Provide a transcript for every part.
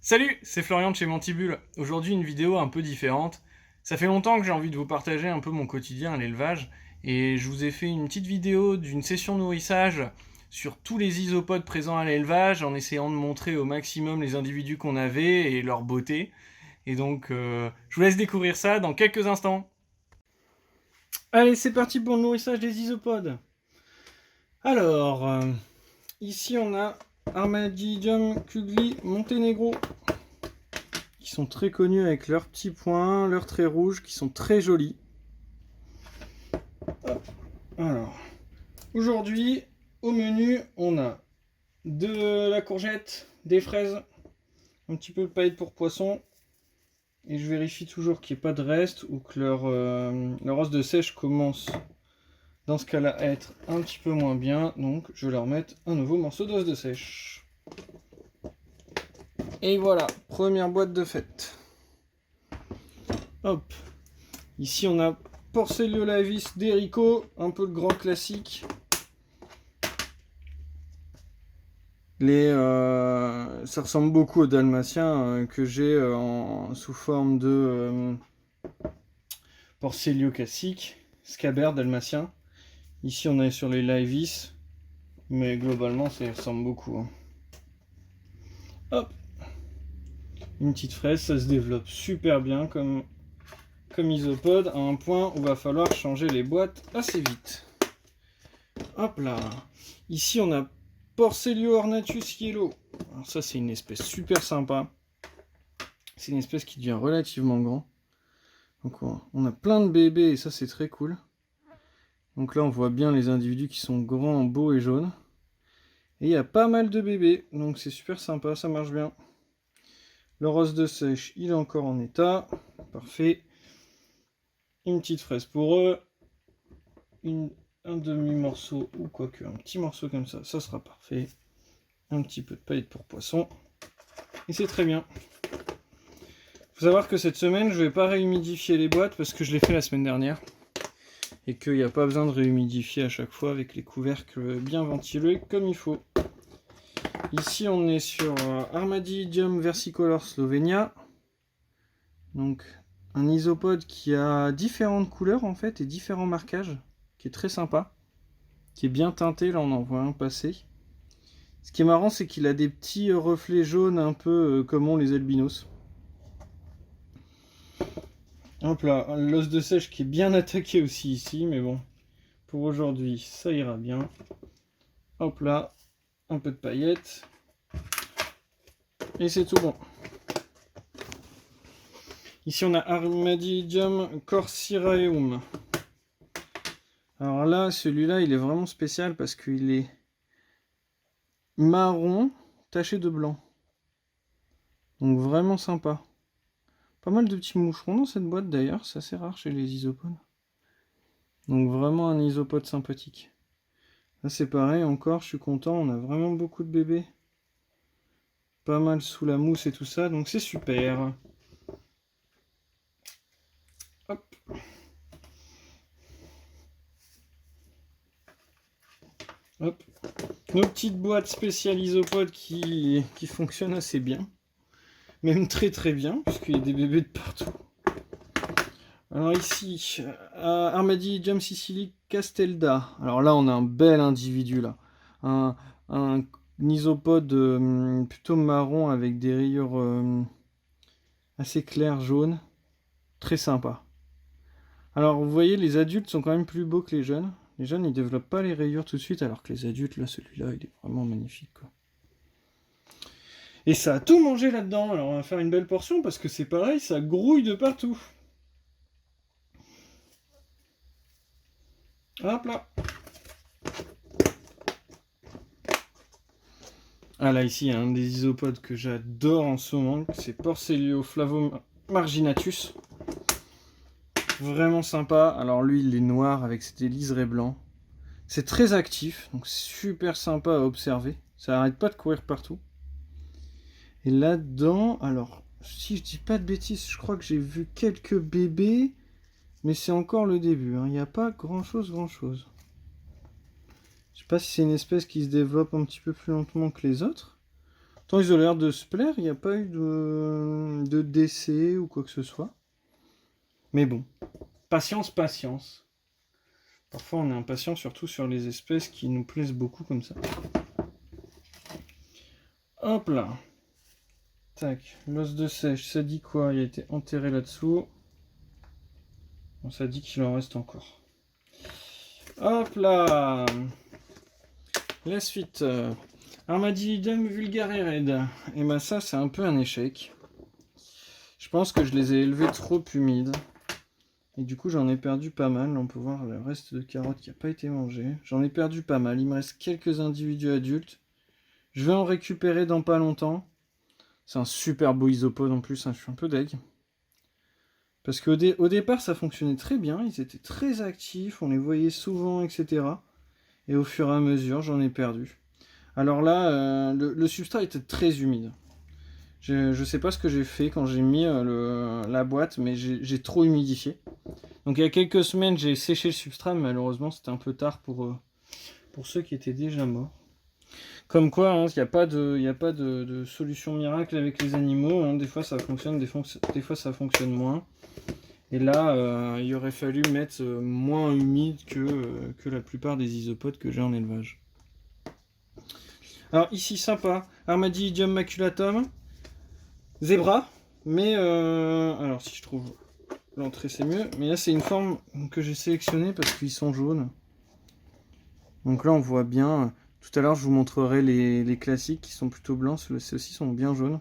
Salut, c'est Florian de chez Mantibule. Aujourd'hui une vidéo un peu différente. Ça fait longtemps que j'ai envie de vous partager un peu mon quotidien à l'élevage et je vous ai fait une petite vidéo d'une session nourrissage sur tous les isopodes présents à l'élevage en essayant de montrer au maximum les individus qu'on avait et leur beauté. Et donc je vous laisse découvrir ça dans quelques instants. Allez, c'est parti pour le nourrissage des isopodes. Alors, ici on a Armadillium Kugli Montenegro, qui sont très connus avec leurs petits points, leurs traits rouges, qui sont très jolis. Alors, aujourd'hui, au menu, on a de la courgette, des fraises, un petit peu de paillettes pour poisson, et je vérifie toujours qu'il n'y ait pas de reste ou que leur os de sèche commence dans ce cas-là à être un petit peu moins bien, donc je vais leur mettre un nouveau morceau d'os de sèche. Et voilà, première boîte de fête. Hop, ici on a Porcellio laevis d'Erico, un peu le grand classique. Ça ressemble beaucoup aux dalmatiens que j'ai sous forme de Porcellio classique, Scabbard dalmatien. Ici on est sur les laevis, mais globalement ça ressemble beaucoup. Hein. Hop, une petite fraise, ça se développe super bien comme isopode, à un point où il va falloir changer les boîtes assez vite. Hop là. Ici on a Porcellio ornatus yellow. Alors ça c'est une espèce super sympa. C'est une espèce qui devient relativement grand. Donc on a plein de bébés et ça c'est très cool. Donc là on voit bien les individus qui sont grands, beaux et jaunes. Et il y a pas mal de bébés, donc c'est super sympa, ça marche bien. Le rose de sèche, il est encore en état. Parfait. Une petite fraise pour eux. Un demi-morceau, ou quoique un petit morceau comme ça sera parfait. Un petit peu de paillettes pour poisson. Et c'est très bien. Faut savoir que cette semaine, je vais pas réhumidifier les boîtes parce que je l'ai fait la semaine dernière. Et qu'il n'y a pas besoin de réhumidifier à chaque fois avec les couvercles bien ventilés comme il faut. Ici, on est sur Armadillium versicolor Slovenia. Donc, un isopode qui a différentes couleurs en fait et différents marquages, qui est très sympa, qui est bien teinté. Là, on en voit un passer. Ce qui est marrant, c'est qu'il a des petits reflets jaunes un peu comme ont les albinos. Hop là, l'os de sèche qui est bien attaqué aussi ici, mais bon, pour aujourd'hui, ça ira bien. Hop là, un peu de paillettes. Et c'est tout bon. Ici, on a Armadillium corsiraeum. Alors là, celui-là, il est vraiment spécial parce qu'il est marron taché de blanc. Donc vraiment sympa. Pas mal de petits moucherons dans cette boîte d'ailleurs, c'est assez rare chez les isopodes. Donc vraiment un isopode sympathique. Là c'est pareil, encore je suis content, on a vraiment beaucoup de bébés. Pas mal sous la mousse et tout ça, donc c'est super. Hop. Hop. Nos petites boîtes spéciales isopodes qui fonctionnent assez bien. Même très très bien, puisqu'il y a des bébés de partout. Alors ici, Armadillium sicilique Castelda. Alors là, on a un bel individu là. Un isopode plutôt marron avec des rayures assez claires jaunes. Très sympa. Alors vous voyez, les adultes sont quand même plus beaux que les jeunes. Les jeunes, ils développent pas les rayures tout de suite, alors que les adultes, là, celui-là, il est vraiment magnifique, quoi. Et ça a tout mangé là-dedans. Alors on va faire une belle portion parce que c'est pareil, ça grouille de partout. Hop là. Ah là, ici, il y a un des isopodes que j'adore en ce moment, c'est Porcellio flavomarginatus. Vraiment sympa. Alors lui, il est noir avec ses liserés blancs. C'est très actif, donc super sympa à observer. Ça arrête pas de courir partout. Et là-dedans, alors, si je dis pas de bêtises, je crois que j'ai vu quelques bébés, mais c'est encore le début. Hein. Il n'y a pas grand-chose. Je sais pas si c'est une espèce qui se développe un petit peu plus lentement que les autres. Tant ils ont l'air de se plaire, il n'y a pas eu de décès ou quoi que ce soit. Mais bon, patience, patience. Parfois on est impatient, surtout sur les espèces qui nous plaisent beaucoup comme ça. Hop là. Tac, l'os de sèche, ça dit quoi? Il a été enterré là-dessous. Bon, ça dit qu'il en reste encore. Hop là. La suite. Armadillidium vulgare. Et ben ça, c'est un peu un échec. Je pense que je les ai élevés trop humides. Et du coup, j'en ai perdu pas mal. Là, on peut voir le reste de carottes qui n'a pas été mangé. J'en ai perdu pas mal. Il me reste quelques individus adultes. Je vais en récupérer dans pas longtemps. C'est un super beau isopode en plus. Hein. Je suis un peu deg. Parce qu'au départ, ça fonctionnait très bien. Ils étaient très actifs. On les voyait souvent, etc. Et au fur et à mesure, j'en ai perdu. Alors là, le substrat était très humide. Je sais pas ce que j'ai fait quand j'ai mis la boîte, mais j'ai trop humidifié. Donc il y a quelques semaines, j'ai séché le substrat, mais malheureusement c'était un peu tard pour ceux qui étaient déjà morts. Comme quoi, hein, il n'y a pas de solution miracle avec les animaux. Hein. Des fois ça fonctionne, des fois ça fonctionne moins. Et là, il aurait fallu mettre moins humide que la plupart des isopodes que j'ai en élevage. Alors ici, sympa, Armadillidium maculatum. Zébra, mais alors si je trouve l'entrée c'est mieux, mais là c'est une forme que j'ai sélectionnée parce qu'ils sont jaunes. Donc là on voit bien, tout à l'heure je vous montrerai les classiques qui sont plutôt blancs, ceux-ci sont bien jaunes.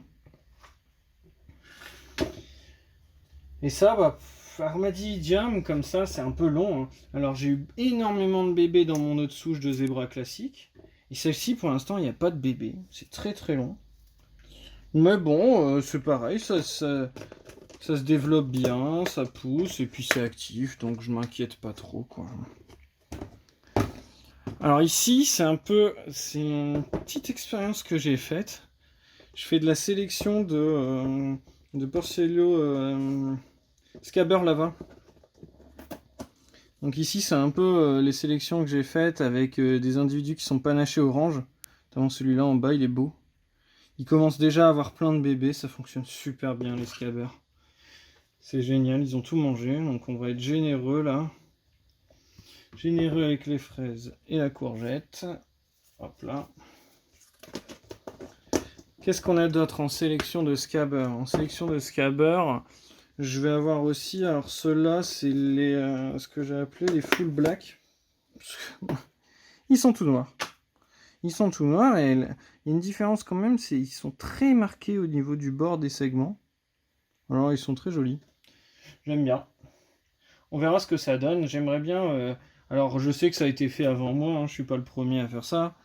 Et ça, bah, Armadillidium comme ça c'est un peu long. Hein. Alors j'ai eu énormément de bébés dans mon autre souche de zébra classique, et celle-ci pour l'instant il n'y a pas de bébé, c'est très très long. Mais bon, c'est pareil, ça se développe bien, ça pousse, et puis c'est actif, donc je m'inquiète pas trop, quoi. Alors ici, c'est une petite expérience que j'ai faite. Je fais de la sélection de Porcellio Scaber Lava. Donc ici, c'est un peu les sélections que j'ai faites avec des individus qui sont panachés orange. Notamment celui-là en bas, il est beau. Il commence déjà à avoir plein de bébés, ça fonctionne super bien les scabers. C'est génial, ils ont tout mangé, donc on va être généreux là. Généreux avec les fraises et la courgette. Hop là. Qu'est-ce qu'on a d'autre en sélection de scabber? En sélection de scabber, je vais avoir aussi, alors ceux-là, c'est ce que j'ai appelé les full black. Ils sont tout noirs. Ils sont tout noirs et il y a une différence quand même, c'est qu'ils sont très marqués au niveau du bord des segments. Alors ils sont très jolis. J'aime bien. On verra ce que ça donne. J'aimerais bien... alors je sais que ça a été fait avant moi, hein, je suis pas le premier à faire ça.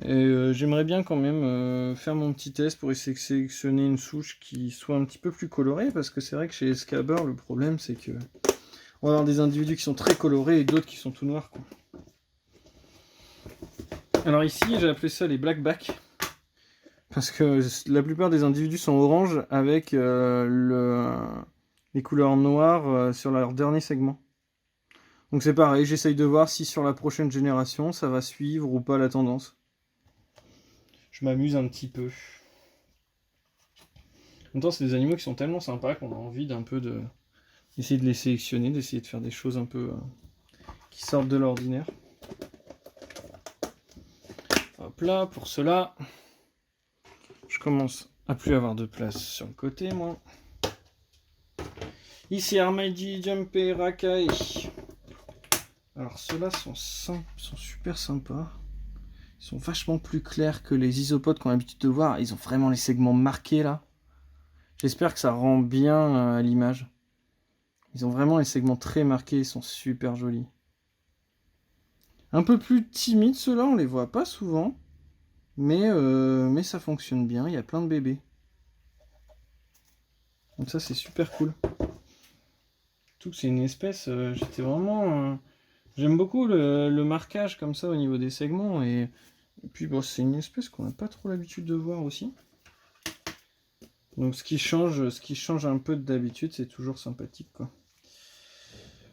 Et j'aimerais bien quand même faire mon petit test pour essayer de sélectionner une souche qui soit un petit peu plus colorée. Parce que c'est vrai que chez les scabbers, le problème c'est que on va avoir des individus qui sont très colorés et d'autres qui sont tout noirs, quoi. Alors ici, j'ai appelé ça les blackbacks. Parce que la plupart des individus sont orange avec les couleurs noires sur leur dernier segment. Donc c'est pareil, j'essaye de voir si sur la prochaine génération, ça va suivre ou pas la tendance. Je m'amuse un petit peu. En même temps, c'est des animaux qui sont tellement sympas qu'on a envie d'essayer de les sélectionner, d'essayer de faire des choses un peu qui sortent de l'ordinaire. Hop là, pour cela, je commence à plus avoir de place sur le côté, moi. Ici, Armadillidium Rakai. Alors, ceux-là sont super sympas. Ils sont vachement plus clairs que les isopodes qu'on a l'habitude de voir. Ils ont vraiment les segments marqués, là. J'espère que ça rend bien à l'image. Ils ont vraiment les segments très marqués. Ils sont super jolis. Un peu plus timides, ceux-là, on les voit pas souvent. Mais ça fonctionne bien. Il y a plein de bébés. Donc ça, c'est super cool. Tout c'est une espèce... j'étais vraiment... J'aime beaucoup le marquage comme ça au niveau des segments. Et puis, bon, c'est une espèce qu'on n'a pas trop l'habitude de voir aussi. Donc ce qui change un peu d'habitude, c'est toujours sympathique, quoi.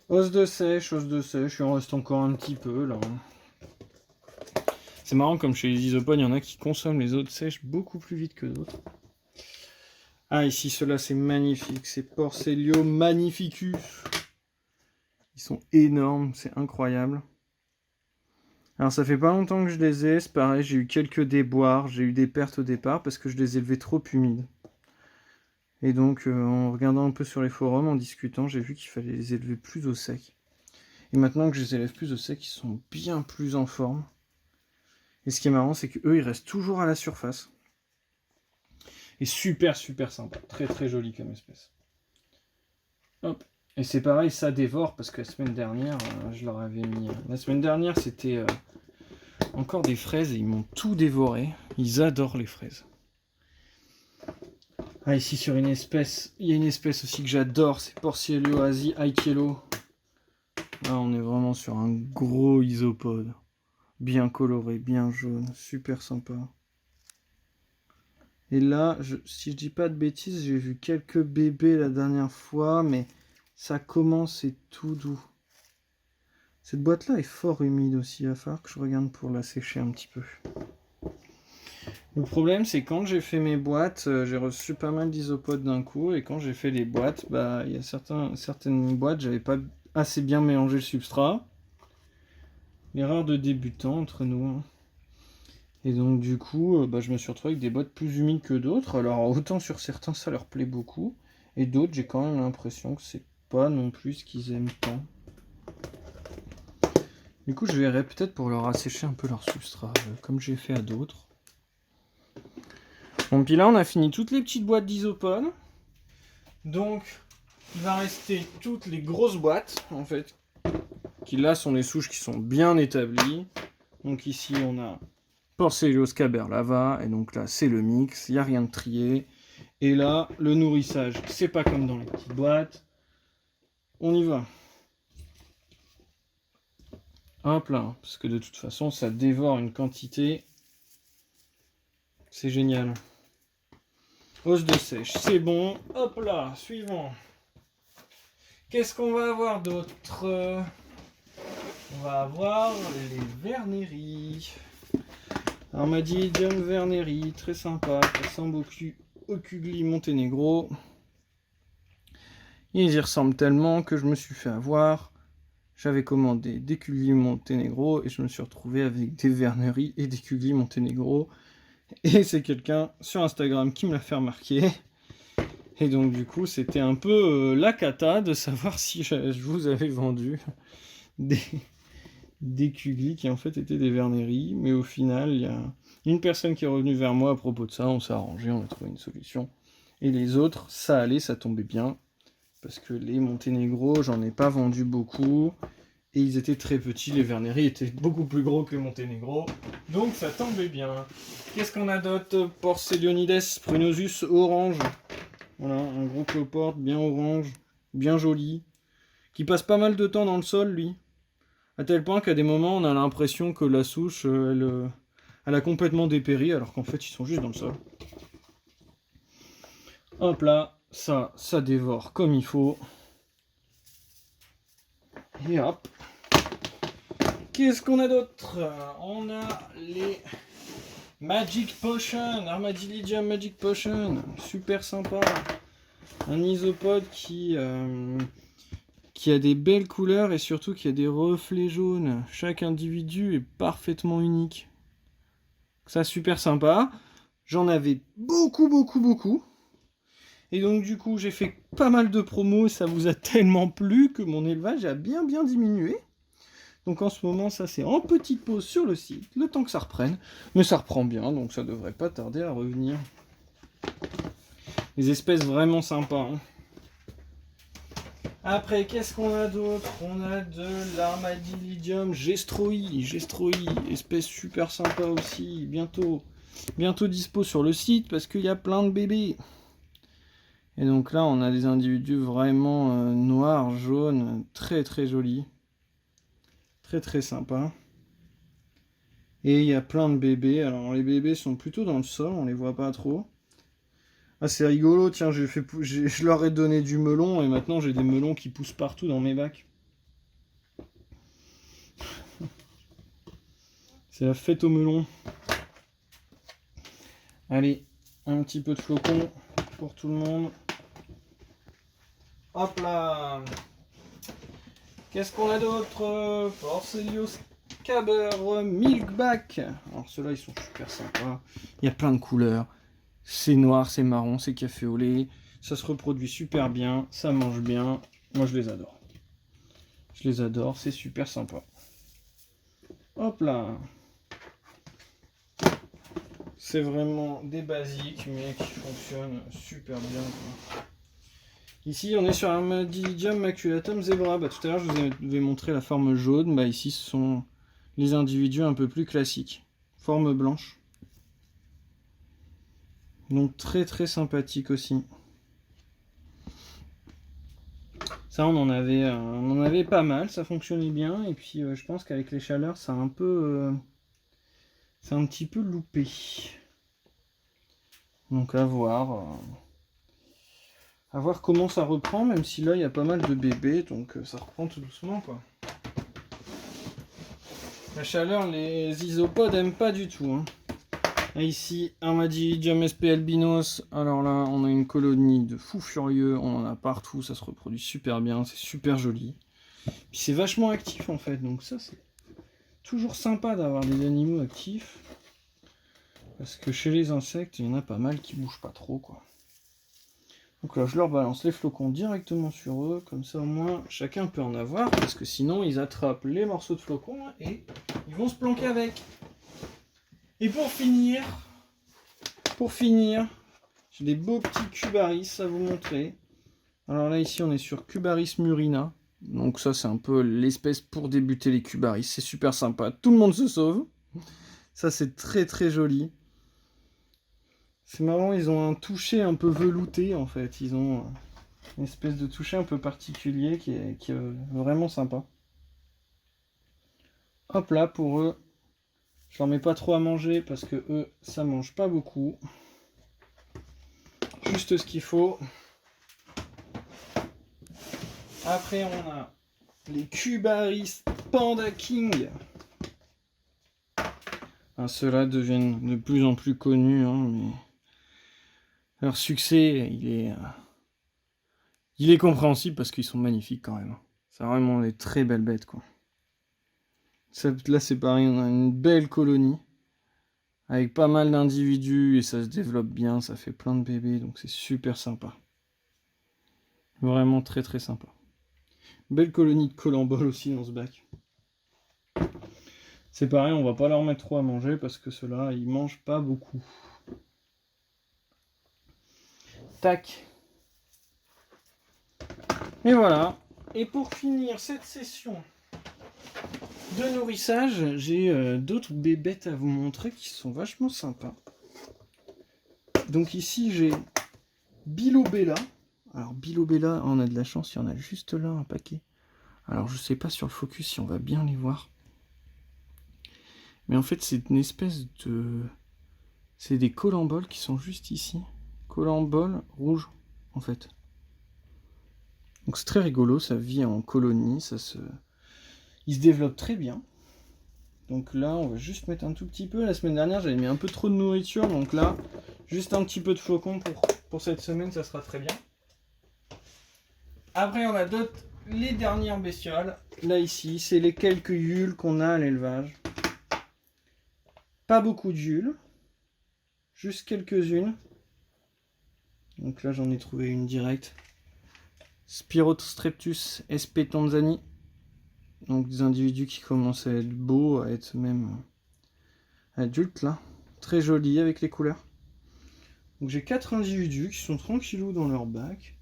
Os de sèche, il en reste encore un petit peu là. C'est marrant, comme chez les isopodes, il y en a qui consomment les eaux de sèche beaucoup plus vite que d'autres. Ah, ici, ceux-là, c'est magnifique. C'est Porcellio magnificus. Ils sont énormes, c'est incroyable. Alors, ça fait pas longtemps que je les ai. C'est pareil, j'ai eu quelques déboires. J'ai eu des pertes au départ parce que je les élevais trop humides. Et donc, en regardant un peu sur les forums, en discutant, j'ai vu qu'il fallait les élever plus au sec. Et maintenant que je les élève plus au sec, ils sont bien plus en forme. Et ce qui est marrant, c'est qu'eux, ils restent toujours à la surface. Et super sympa. Très très joli comme espèce. Hop. Et c'est pareil, ça dévore, parce que la semaine dernière, je leur avais mis... La semaine dernière, c'était encore des fraises, et ils m'ont tout dévoré. Ils adorent les fraises. Ah, ici sur une espèce, il y a une espèce aussi que j'adore, c'est Porcellio aikielo. Là, on est vraiment sur un gros isopode. Bien coloré, bien jaune, super sympa. Et là, si je dis pas de bêtises, j'ai vu quelques bébés la dernière fois, mais ça commence, c'est tout doux. Cette boîte-là est fort humide aussi, il va falloir que je regarde pour la sécher un petit peu. Le problème, c'est quand j'ai fait mes boîtes, j'ai reçu pas mal d'isopodes d'un coup, et quand j'ai fait les boîtes, bah, il y a certaines boîtes, j'avais pas assez bien mélangé le substrat. L'erreur de débutant entre nous. Hein. Et donc du coup, bah, je me suis retrouvé avec des boîtes plus humides que d'autres. Alors autant sur certains, ça leur plaît beaucoup, et d'autres, j'ai quand même l'impression que c'est pas non plus ce qu'ils aiment tant. Du coup, je verrai peut-être pour leur assécher un peu leur substrat, comme j'ai fait à d'autres. Bon, puis là, on a fini toutes les petites boîtes d'isopodes. Donc, il va rester toutes les grosses boîtes, en fait, qui là sont les souches qui sont bien établies. Donc ici, on a Porcellio scaberlava, et donc là, c'est le mix, il n'y a rien de trié. Et là, le nourrissage, c'est pas comme dans les petites boîtes. On y va. Hop là, parce que de toute façon, ça dévore une quantité. C'est génial. Hausse de sèche, c'est bon. Hop là, suivant. Qu'est-ce qu'on va avoir d'autre? On va avoir les vernéries. Armadillidium verneri, très sympa. Ça ressemble au Kugli Monténégro. Ils y ressemblent tellement que je me suis fait avoir. J'avais commandé des Kugli Monténégro et je me suis retrouvé avec des verneries et des Kugli Monténégro. Et c'est quelqu'un sur Instagram qui me l'a fait remarquer. Et donc du coup, c'était un peu la cata de savoir si je vous avais vendu des Kugli qui en fait étaient des verneries. Mais au final, il y a une personne qui est revenue vers moi à propos de ça. On s'est arrangé, on a trouvé une solution. Et les autres, ça allait, ça tombait bien. Parce que les Monténégro, j'en ai pas vendu beaucoup. Et ils étaient très petits, les verneries étaient beaucoup plus gros que les Monténégro. Donc ça tombait bien. Qu'est-ce qu'on a d'autre? Porcellionides prunosus orange. Voilà, un gros cloporte bien orange, bien joli. Qui passe pas mal de temps dans le sol, lui. À tel point qu'à des moments, on a l'impression que la souche, elle a complètement dépéri, alors qu'en fait, ils sont juste dans le sol. Hop là, ça dévore comme il faut. Et hop. Qu'est-ce qu'on a d'autre? On a les Magic Potion, Armadillidium Magic Potion, super sympa. Un isopode qui a des belles couleurs et surtout qui a des reflets jaunes. Chaque individu est parfaitement unique. Ça, super sympa. J'en avais beaucoup. Et donc du coup, j'ai fait pas mal de promos, ça vous a tellement plu que mon élevage a bien diminué. Donc en ce moment, ça c'est en petite pause sur le site, le temps que ça reprenne. Mais ça reprend bien, donc ça devrait pas tarder à revenir. Des espèces vraiment sympas. Hein. Après, qu'est-ce qu'on a d'autre? On a de l'Armadillidium gestroi, espèce super sympa aussi. Bientôt dispo sur le site parce qu'il y a plein de bébés. Et donc là, on a des individus vraiment noirs, jaunes, très jolis. Très sympa. Et il y a plein de bébés. Alors les bébés sont plutôt dans le sol, on les voit pas trop. Ah, c'est rigolo, tiens, je leur ai donné du melon et maintenant j'ai des melons qui poussent partout dans mes bacs. C'est la fête au melon. Allez, un petit peu de flocons pour tout le monde. Hop là. Qu'est-ce qu'on a d'autre? Porcelios Caber Milkback. Alors ceux-là, ils sont super sympas. Il y a plein de couleurs. C'est noir, c'est marron, c'est café au lait. Ça se reproduit super bien, ça mange bien. Moi, je les adore. Je les adore, c'est super sympa. Hop là. C'est vraiment des basiques, mais qui fonctionnent super bien, quoi. Ici, on est sur un Armadillidium maculatum zebra. Bah, tout à l'heure, je vous avais montré la forme jaune. Bah, ici, ce sont les individus un peu plus classiques. Forme blanche. Donc, très très sympathique aussi. Ça, on en avait pas mal. Ça fonctionnait bien. Et puis, je pense qu'avec les chaleurs, ça a un peu... c'est un petit peu loupé. Donc, à voir. À voir comment ça reprend, même si là il y a pas mal de bébés, donc ça reprend tout doucement, quoi. La chaleur, les isopodes aiment pas du tout, hein. Et ici, Armadillidium SP albinos. Alors là, on a une colonie de fous furieux, on en a partout, ça se reproduit super bien, c'est super joli. Puis c'est vachement actif en fait, donc ça c'est toujours sympa d'avoir des animaux actifs. Parce que chez les insectes, il y en a pas mal qui bougent pas trop, quoi. Donc là, je leur balance les flocons directement sur eux, comme ça au moins chacun peut en avoir, parce que sinon ils attrapent les morceaux de flocons et ils vont se planquer avec. Et pour finir, j'ai des beaux petits Cubaris à vous montrer. Alors là, ici, on est sur Cubaris murina. Donc ça, c'est un peu l'espèce pour débuter les Cubaris. C'est super sympa, tout le monde se sauve. Ça, c'est très très joli. C'est marrant, ils ont un toucher un peu velouté en fait. Ils ont une espèce de toucher un peu particulier qui est vraiment sympa. Hop là, pour eux, je leur mets pas trop à manger parce que eux, ça mange pas beaucoup. Juste ce qu'il faut. Après, on a les Cubaris Panda King. Ah, ceux-là deviennent de plus en plus connus, hein, mais leur succès, il est compréhensible parce qu'ils sont magnifiques quand même. C'est vraiment des très belles bêtes, quoi. Là, c'est pareil, on a une belle colonie avec pas mal d'individus et ça se développe bien, ça fait plein de bébés, donc c'est super sympa. Vraiment très très sympa. Belle colonie de colambol aussi dans ce bac. C'est pareil, on va pas leur mettre trop à manger parce que ceux-là, ils mangent pas beaucoup. Tac. Et voilà. Et pour finir cette session de nourrissage, j'ai d'autres bébêtes à vous montrer qui sont vachement sympas. Donc ici, j'ai Bilobella. Alors Bilobella, on a de la chance, il y en a juste là un paquet. Alors je sais pas sur le focus si on va bien les voir. Mais en fait, c'est une espèce de... C'est des colamboles qui sont juste ici. Colamboles rouges, en fait. Donc c'est très rigolo, ça vit en colonie, il se développe très bien. Donc là, on va juste mettre un tout petit peu. La semaine dernière, j'avais mis un peu trop de nourriture, donc là, juste un petit peu de flocons pour cette semaine, ça sera très bien. Après, on a les dernières bestioles. Là, ici, c'est les quelques yules qu'on a à l'élevage. Pas beaucoup de yules, juste quelques-unes. Donc là, j'en ai trouvé une directe. Spirostreptus sp tanzanie. Donc des individus qui commencent à être beaux, à être même adultes là. Très jolis avec les couleurs. Donc j'ai 4 individus qui sont tranquillous dans leur bac.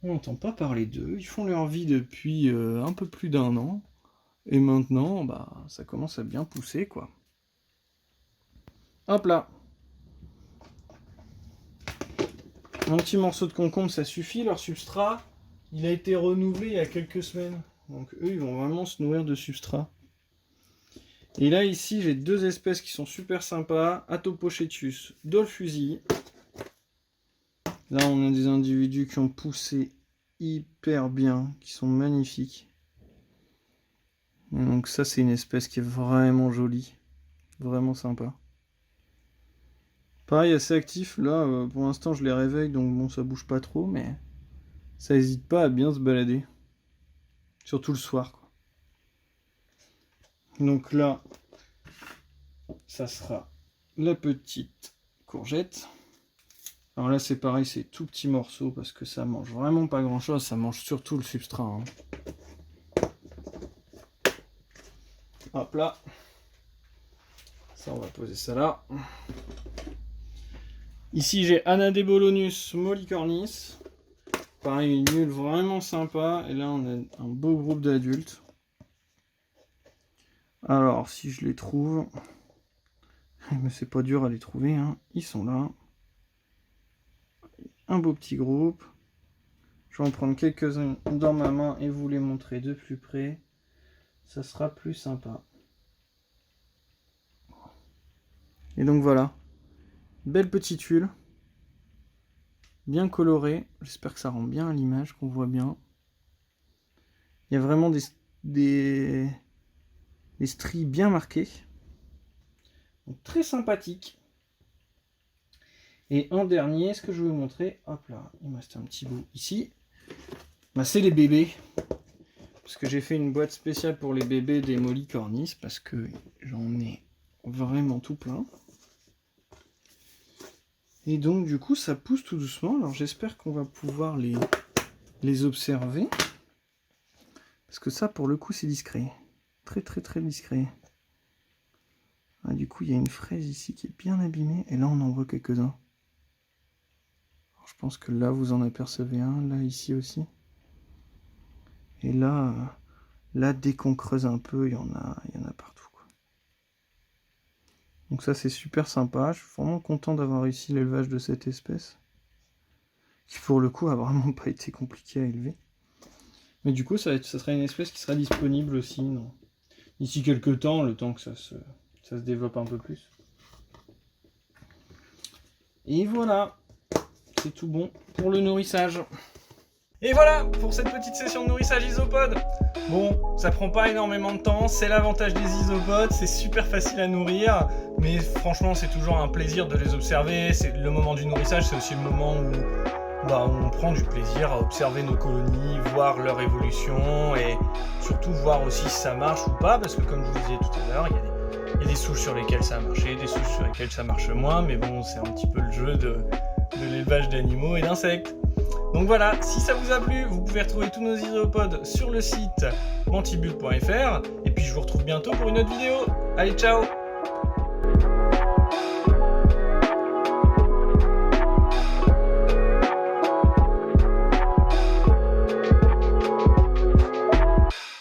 On n'entend pas parler d'eux. Ils font leur vie depuis un peu plus d'1 an. Et maintenant, bah, ça commence à bien pousser, quoi. Hop là. Un petit morceau de concombre, ça suffit. Leur substrat, il a été renouvelé il y a quelques semaines. Donc eux, ils vont vraiment se nourrir de substrat. Et là, ici, j'ai 2 espèces qui sont super sympas. Atopochetus dolphusi. Là, on a des individus qui ont poussé hyper bien, qui sont magnifiques. Et donc ça, c'est une espèce qui est vraiment jolie. Vraiment sympa. Pareil, assez actif. Là, pour l'instant, je les réveille, donc bon, ça bouge pas trop, mais ça hésite pas à bien se balader. Surtout le soir, quoi. Donc là, ça sera la petite courgette. Alors là, c'est pareil, c'est tout petit morceau parce que ça mange vraiment pas grand chose. Ça mange surtout le substrat, hein. Hop là. Ça, on va poser ça là. Ici, j'ai Anadebolonus mollicornis. Pareil, une huile vraiment sympa. Et là, on a un beau groupe d'adultes. Alors, si je les trouve... Mais c'est pas dur à les trouver, hein. Ils sont là. Un beau petit groupe. Je vais en prendre quelques-uns dans ma main et vous les montrer de plus près. Ça sera plus sympa. Et donc voilà. Belle petite huile. Bien colorée. J'espère que ça rend bien à l'image, qu'on voit bien. Il y a vraiment des stries bien marquées. Donc, très sympathique. Et en dernier, ce que je vais vous montrer, hop là, il me reste un petit bout ici. Bah, c'est les bébés. Parce que j'ai fait une boîte spéciale pour les bébés des mollicornis, parce que j'en ai vraiment tout plein. Et donc du coup ça pousse tout doucement. Alors j'espère qu'on va pouvoir les observer. Parce que ça pour le coup c'est discret. Très très très discret. Ah, du coup il y a une fraise ici qui est bien abîmée. Et là on en voit quelques-uns. Je pense que là vous en apercevez un. Là ici aussi. Et là, dès qu'on creuse un peu, il y en a partout, quoi. Donc ça c'est super sympa. Je suis vraiment content d'avoir réussi l'élevage de cette espèce. Qui pour le coup a vraiment pas été compliqué à élever. Mais du coup ça sera une espèce qui sera disponible aussi d'ici quelques temps, le temps que ça se développe un peu plus. Et voilà, c'est tout bon pour le nourrissage. Et voilà pour cette petite session de nourrissage isopode. Bon, ça prend pas énormément de temps, c'est l'avantage des isopodes, c'est super facile à nourrir, mais franchement c'est toujours un plaisir de les observer. C'est le moment du nourrissage, c'est aussi le moment où on prend du plaisir à observer nos colonies, voir leur évolution et surtout voir aussi si ça marche ou pas, parce que comme je vous disais tout à l'heure, il y a des souches sur lesquelles ça a marché, des souches sur lesquelles ça marche moins, mais bon, c'est un petit peu le jeu de l'élevage d'animaux et d'insectes. Donc voilà, si ça vous a plu, vous pouvez retrouver tous nos isopodes sur le site mantibule.fr et puis je vous retrouve bientôt pour une autre vidéo. Allez, ciao!